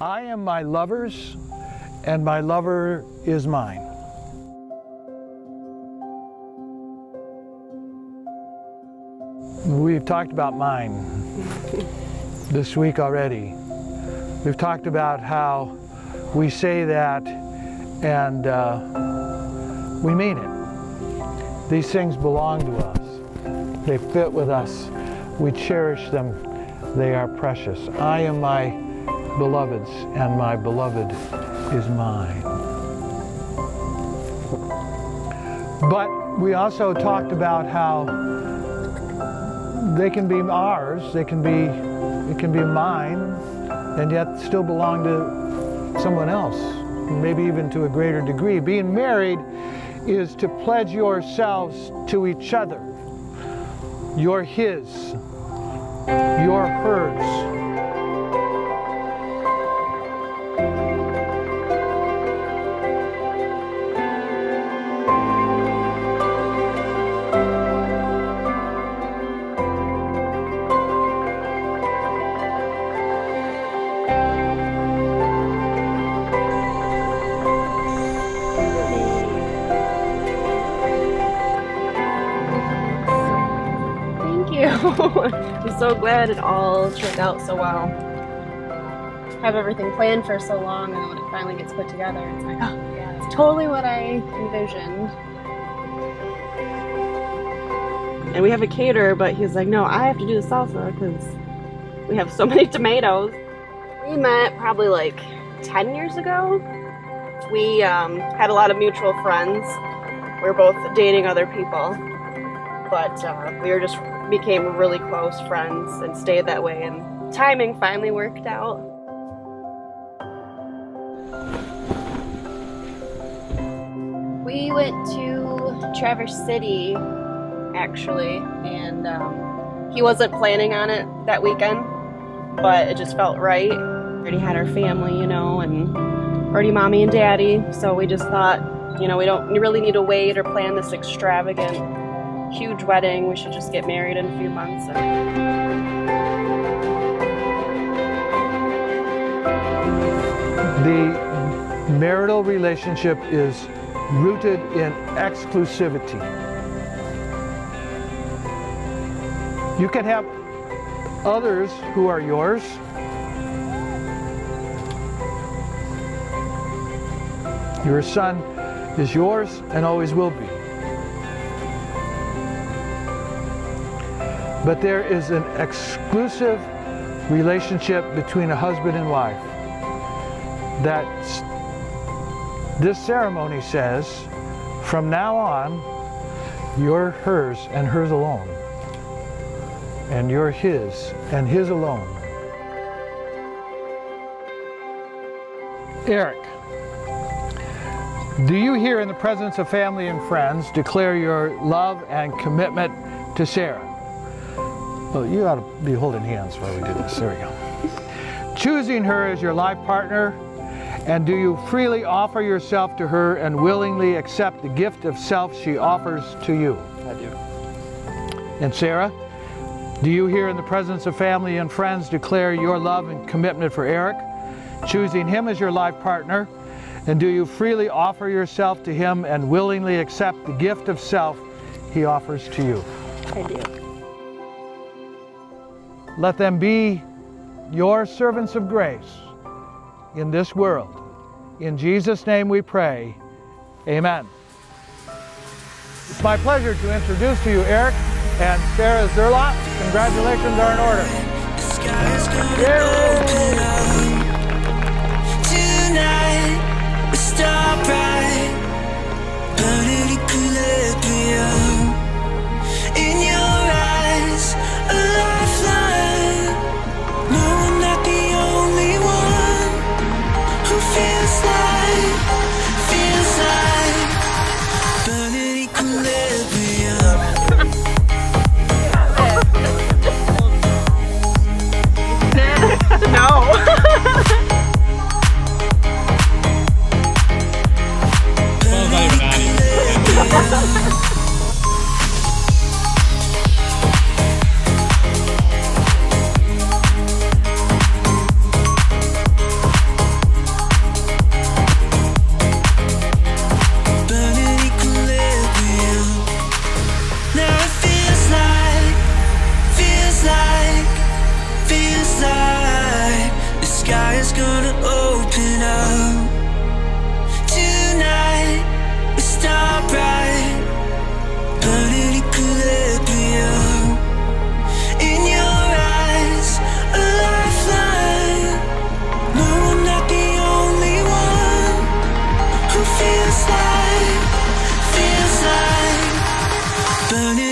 I am my lover's, and my lover is mine. We've talked about mine this week already. We've talked about how we say that and we mean it. These things belong to us. They fit with us. We cherish them. They are precious. I am my beloved's, and my beloved is mine. But we also talked about how they can be ours, it can be mine, and yet still belong to someone else, maybe even to a greater degree. Being married is to pledge yourselves to each other. You're his, you're hers. I'm so glad it all turned out so well. Have everything planned for so long, and then when it finally gets put together, it's like, oh yeah, it's totally what I envisioned. And we have a caterer, but he's like, no, I have to do the salsa because we have so many tomatoes. We met probably like 10 years ago. We had a lot of mutual friends. We were both dating other people, but we became really close friends and stayed that way, and timing finally worked out. We went to Traverse City actually, and he wasn't planning on it that weekend, but it just felt right. We already had our family, you know, and already mommy and daddy, so we just thought, you know, we don't really need to wait or plan this extravagant huge wedding. We should just get married in a few months. The marital relationship is rooted in exclusivity. You can have others who are yours. Your son is yours and always will be. But there is an exclusive relationship between a husband and wife that this ceremony says, from now on, you're hers and hers alone. And you're his and his alone. Eric, do you here in the presence of family and friends declare your love and commitment to Sarah? Well, you ought to be holding hands while we do this. There we go. Choosing her as your life partner, and do you freely offer yourself to her and willingly accept the gift of self she offers to you? I do. And Sarah, do you here in the presence of family and friends declare your love and commitment for Eric, choosing him as your life partner, and do you freely offer yourself to him and willingly accept the gift of self he offers to you? I do. Let them be your servants of grace in this world. In Jesus' name we pray. Amen. It's my pleasure to introduce to you Eric and Sarah Zerlot. Congratulations are in order. Tonight we start bright, but it could be in your eyes, a lifeline. No, I'm not the only one who feels like, but it equilibrium. No. burning